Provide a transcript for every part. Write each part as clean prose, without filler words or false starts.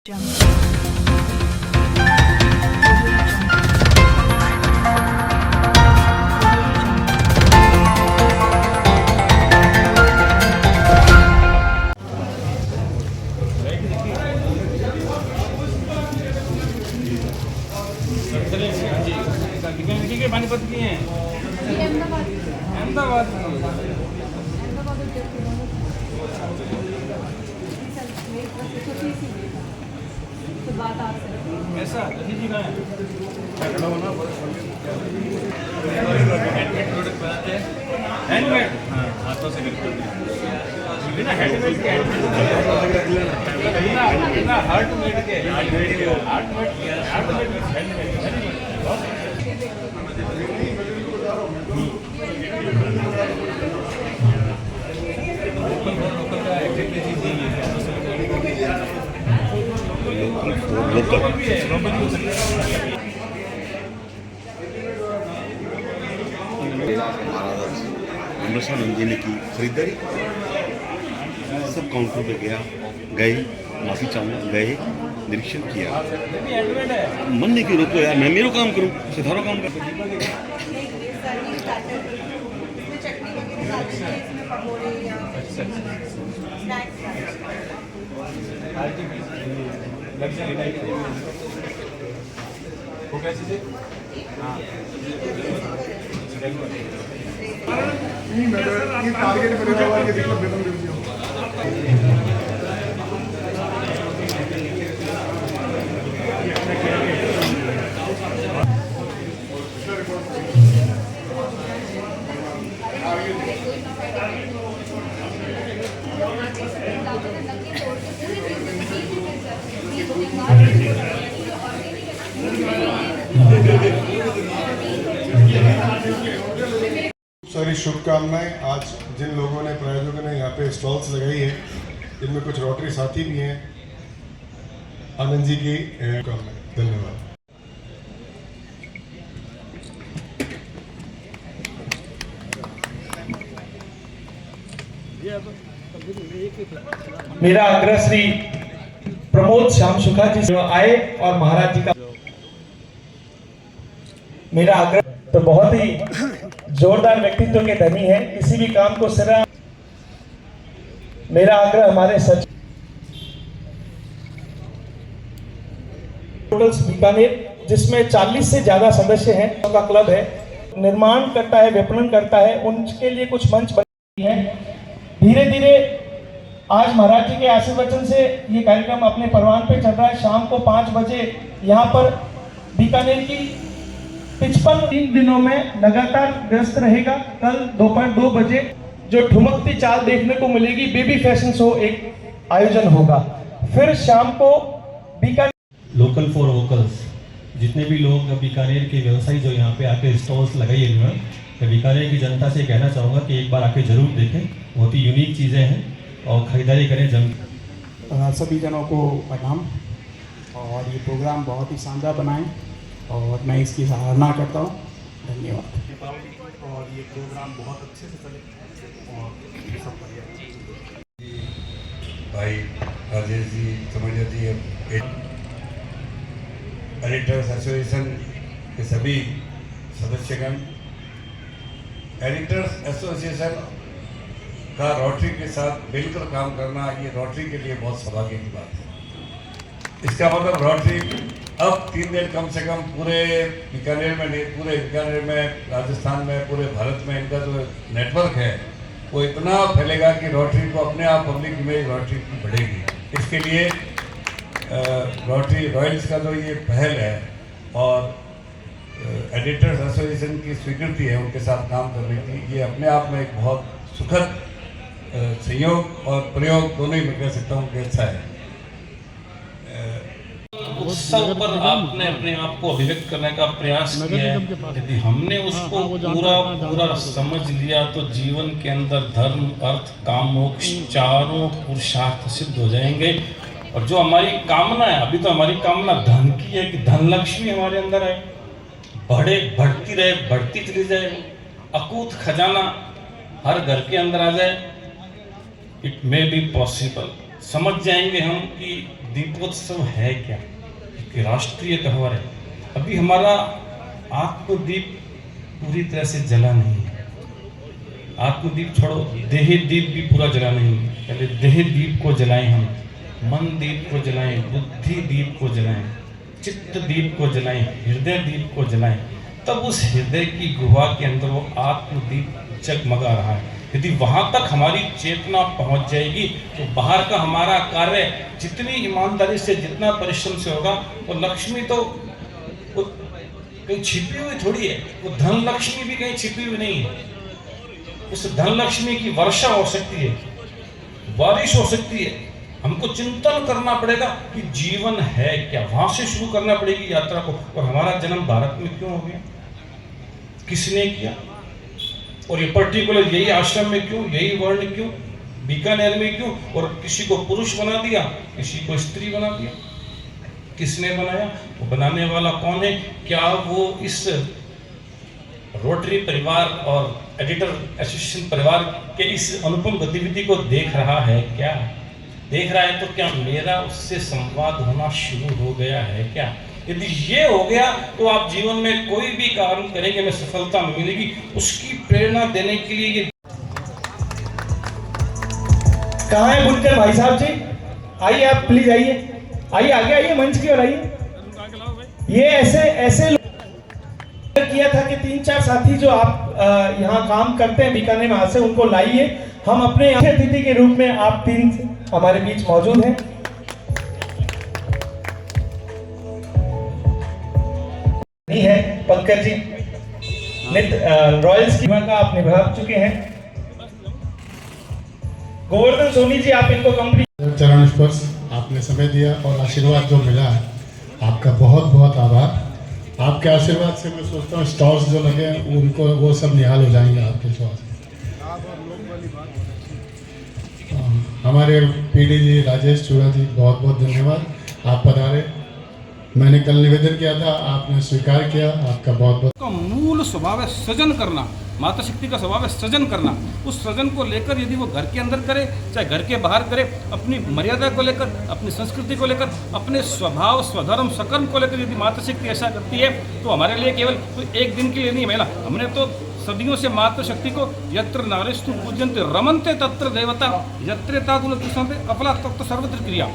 पानीपत की हैं अहमदाबाद ऐसा जी कहाँ है हैंडमेड हाथों से बिना हैंडमेड के बिना हार्टमेड के अमृतसर नंदी की खरीदारी सब काउंटर पे गए माफ़ी चाहूँगा गए निरीक्षण किया। मन नहीं क्यों रोको यार, मैं मेरा काम करूँ सिधारो काम कर। टारगेट सारी शुभकामनाएं। आज जिन लोगों ने प्रायोजकों ने यहाँ पे स्टॉल्स लगाई है, इनमें कुछ रोटरी साथी भी हैं, आनंद जी की शुभकामनाएं। धन्यवाद। मेरा आग्रह श्री प्रमोद श्याम शुक्ला जी से आए और महाराज जी का मेरा आग्रह तो बहुत ही जोरदार व्यक्तित्व के धनी है, किसी भी काम को सिरा। मेरा आग्रह हमारे सचिव बीकानेर जिसमें 40 से ज्यादा सदस्य हैं का क्लब है, निर्माण करता है, विपणन करता है, उनके लिए कुछ मंच बने हैं। धीरे धीरे आज महाराज जी के आशीर्वचन से ये कार्यक्रम अपने परवान पे चल रहा है। शाम को 5 बजे यहाँ पर बीकानेर की 55 दिनों में लगातार व्यस्त रहेगा। कल दोपहर 2 बजे जो ठुमकती चाल देखने को मिलेगी, बेबी फैशन शो एक आयोजन होगा। फिर शाम को बीकानेर लोकल फॉर वोकल्स, जितने भी लोग बीकानेर के व्यवसायी जो यहाँ पे आके स्टॉल्स लगाई है, मैं बीकानेर की जनता से कहना चाहूँगा कि एक बार आके जरूर देखें, बहुत ही यूनिक चीज़ें हैं और ख़रीदारी करें। सभी जनों को प्रणाम और ये प्रोग्राम बहुत ही शानदार बनाएं और मैं इसकी सराहना करता हूँ। धन्यवाद। और ये प्रोग्राम बहुत अच्छे से चले और सब बढ़िया। भाई राजेश जी, समझिए जी, एडिटर्स एसोसिएशन के सभी सदस्यगण, एडिटर्स एसोसिएशन का रोटरी के साथ मिलकर काम करना, ये रोटरी के लिए बहुत सौभाग्य की बात है। इसका मतलब रोटरी अब 3 दिन कम से कम पूरे बीकानेर में नहीं, पूरे बीकानेर में, राजस्थान में, पूरे भारत में इनका जो नेटवर्क है वो इतना फैलेगा कि रोटरी को अपने आप पब्लिक इमेज रोटरी की बढ़ेगी। इसके लिए रोटरी रॉयल्स का जो ये पहल है और एडिटर्स एसोसिएशन की स्वीकृति है उनके साथ काम करने की, ये अपने आप में एक बहुत सुखद संयोग और प्रयोग दोनों ही मैं कह सकता हूँ कि अच्छा है। उत्सव पर आपने अपने आप को अभिव्यक्त करने का प्रयास किया है। यदि हमने उसको पूरा समझ लिया तो जीवन के अंदर धर्म, अर्थ, काम, मोक्ष चारों पुरुषार्थ सिद्ध हो जाएंगे। और जो हमारी कामना है, अभी तो हमारी कामना धन की है कि धन लक्ष्मी हमारे अंदर है, बढ़ती रहे, बढ़ती चली जाए, अकूत खजाना हर घर के अंदर आ जाए। It may be possible. समझ जाएंगे हम कि दीपोत्सव है क्या, कि राष्ट्रीय त्यौहार है। अभी हमारा आत्मदीप पूरी तरह से जला नहीं है। आत्मदीप छोड़ो, देह दीप भी पूरा जला नहीं है। पहले देह दीप को जलाएं हम, मन दीप को जलाएं, बुद्धि दीप को जलाएं, चित्त दीप को जलाएं, हृदय दीप को जलाएं, तब उस हृदय की गुहा के अंदर वो आत्मदीप जगमगा रहा है। यदि वहां तक हमारी चेतना पहुंच जाएगी तो बाहर का हमारा कार्य जितनी ईमानदारी से, जितना परिश्रम से होगा, वो लक्ष्मी तो वो कहीं छिपी हुई थोड़ी है, वो धन लक्ष्मी भी कहीं छिपी हुई नहीं है। उस धन लक्ष्मी की वर्षा हो सकती है, बारिश हो सकती है। हमको चिंतन करना पड़ेगा कि जीवन है क्या, वहां से शुरू करना पड़ेगी यात्रा को। और हमारा जन्म भारत में क्यों हो गया, किसने किया, और ये पर्टिकुलर यही आश्रम में क्यों, यही वर्ण क्यों, बीकानेर में क्यों, और किसी को पुरुष बना दिया, किसी को स्त्री बना दिया, किसने बनाया, वो बनाने वाला कौन है, क्या वो इस रोटरी परिवार और एडिटर एसोसिएशन परिवार के इस अनुपम गतिविधि को देख रहा है क्या, देख रहा है तो क्या मेरा उससे संवाद होना शुरू हो गया है क्या। यदि ये हो गया तो आप जीवन में कोई भी काम करेंगे में सफलता मिलेगी। उसकी प्रेरणा देने के लिए ये कहाँ है बुनकर भाई साहब जी, आइए आप प्लीज आइए, आइए आगे आइए, मंच की ओर आइए। ये ऐसे किया था कि 3-4 साथी जो आप यहाँ काम करते हैं बीकानेर में से, उनको लाइए। हम अपने अतिथि के रूप में आप 3 हमारे बीच मौजूद हैं। नहीं है पंकज जी, रॉयल्स की भूमिका आप निभा चुके हैं। गोवर्धन सोनी जी, आप इनको कंप्लीट चरण स्पर्श आपने समय दिया और आशीर्वाद जो मिला है, आपका बहुत बहुत आभार। आपके आशीर्वाद से मैं सोचता हूँ स्टॉल्स जो लगे हैं उनको वो सब निहाल हो जाएंगे आपके स्वास्थ्य। हमारे पीडी जी राजेश चूड़ा जी, बहुत बहुत धन्यवाद, आप पधारे। मैंने कल निवेदन किया था, आपने स्वीकार किया, आपका बहुत बहुत। का मूल स्वभाव है सृजन करना, माता शक्ति का स्वभाव है सृजन करना। उस सृजन को लेकर यदि वो घर के अंदर करे चाहे घर के बाहर करे, अपनी मर्यादा को लेकर, अपनी संस्कृति को लेकर, अपने स्वभाव स्वधर्म सकर्म को लेकर यदि माता शक्ति ऐसा करती है तो हमारे लिए केवल एक दिन के लिए नहीं महिला, हमने तो सदियों से मातृ शक्ति को यत्र नारीस्तु पूज्यन्ते रमन्ते तत्र देवता यत्र तादुलतिष्ठन्ते अपला तत्व सर्वत्र क्रिया।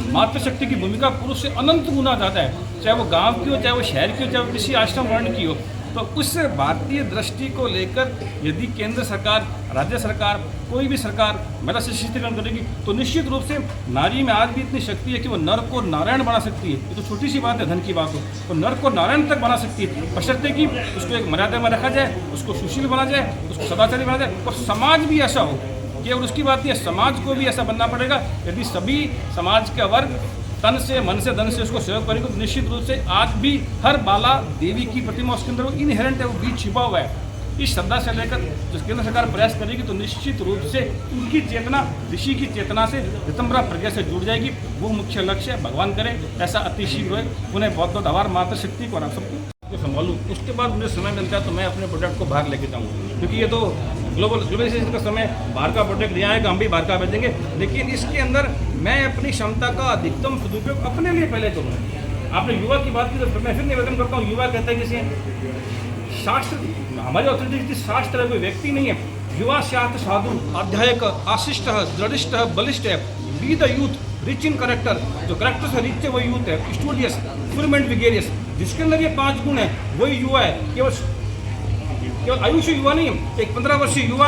मातृशक्ति की भूमिका पुरुष से अनंत गुना ज़्यादा है, चाहे वो गांव की हो, चाहे वो शहर की हो, चाहे वो किसी आश्रम वर्ण की हो। तो उस भारतीय दृष्टि को लेकर यदि केंद्र सरकार, राज्य सरकार, कोई भी सरकार महिला सशक्तिकरण करेगी तो निश्चित रूप से नारी में आज भी इतनी शक्ति है कि वो नर को नारायण बना सकती है। ये तो छोटी सी बात है, धन की बात हो, तो नर को नारायण तक बना सकती है, बशर्ते कि उसको एक मर्यादा में रखा जाए, उसको सुशील बना जाए, उसको सदाचारी बना जाए, और समाज भी ऐसा हो। केवल उसकी बात नहीं है, समाज को भी ऐसा बनना पड़ेगा। यदि सभी समाज के वर्ग तन से, मन से, धन से उसको सहयोग करेंगे तो निश्चित रूप से आज भी हर बाला देवी की प्रतिमा उसके अंदर वो इनहेरेंट है, वो बीच छिपा हुआ है। इस श्रद्धा से लेकर जो केंद्र सरकार प्रयास करेगी तो निश्चित रूप से उनकी चेतना ऋषि की चेतना से, ऋतंबरा प्रज्ञा से जुड़ जाएगी। वो मुख्य लक्ष्य है, भगवान करे ऐसा अति शीघ्र है। उन्हें बहुत बहुत आभार माता शक्ति को और आप सबको संभालूँ। उसके बाद मुझे समय मिलता है तो मैं अपने प्रोडक्ट को बाहर लेके जाऊँगा, क्योंकि ये तो ग्लोबलाइजेशन का समय, बाहर का प्रोडक्ट यहाँ आएगा, हम भी बाहर का भेजेंगे, लेकिन इसके अंदर मैं अपनी क्षमता का अधिकतम सदुपयोग अपने लिए पहले करूँगा। आपने युवा की बात की तो मैं फिर निवेदन करता हूँ, युवा कहते हैं किसी शास्त्र, हमारी ऑथोरिटी शास्त्र है, कोई व्यक्ति नहीं है। युवा शास्त्र साधु अध्यायक आशिष्ट दृढ़िष्ट बलिष्ठ है, be the youth rich in character, जो करेक्टर से रिच है वही यूथ है, स्टूडियस फ्लुएंट विगेरियस, जिसके अंदर ये 5 गुण है वही युवा है। केवल आयुष्य युवा नहीं है, एक 15 वर्षीय युवा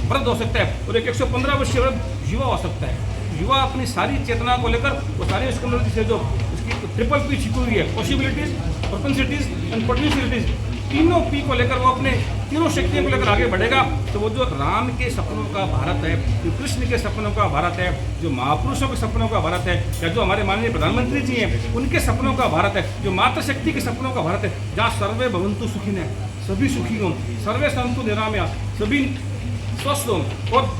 वृद्ध हो सकता है और एक 115 वर्षीय वृद्ध युवा हो सकता है। युवा अपनी सारी चेतना को लेकर वो सारी उसके अंदर से जो उसकी ट्रिपल पी छिपी हुई है, पॉसिबिलिटीज, प्रोपेंसिटीज एंड पोटेंशियलिटीज, तीनों पी को लेकर वो अपने तीनों शक्तियों को लेकर आगे बढ़ेगा। तो वो जो राम के सपनों का भारत है, जो कृष्ण के सपनों का भारत है, जो महापुरुषों के सपनों का भारत है, या जो हमारे माननीय प्रधानमंत्री जी हैं उनके सपनों का भारत है, जो मातृ शक्ति के सपनों का भारत है, जहाँ सर्वे भवन्तु सुखिनः, सभी सुखी हों, सर्वे सन्तु निरामया, सभी स्वस्थ हों और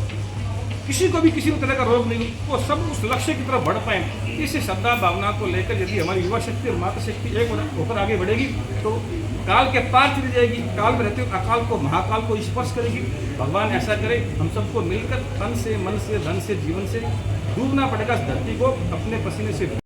किसी को भी किसी भी तरह का रोग नहीं, वो सब उस लक्ष्य की तरफ बढ़ पाएँ। इस श्रद्धा भावना को लेकर यदि हमारी युवा शक्ति और मातृ शक्ति एक होकर आगे बढ़ेगी तो काल के पार चली जाएगी, काल में रहते हुए अकाल को, महाकाल को स्पर्श करेगी। भगवान ऐसा करे, हम सबको मिलकर तन से, मन से, धन से, जीवन से डूबना पड़ेगा इस धरती को अपने पसीने से।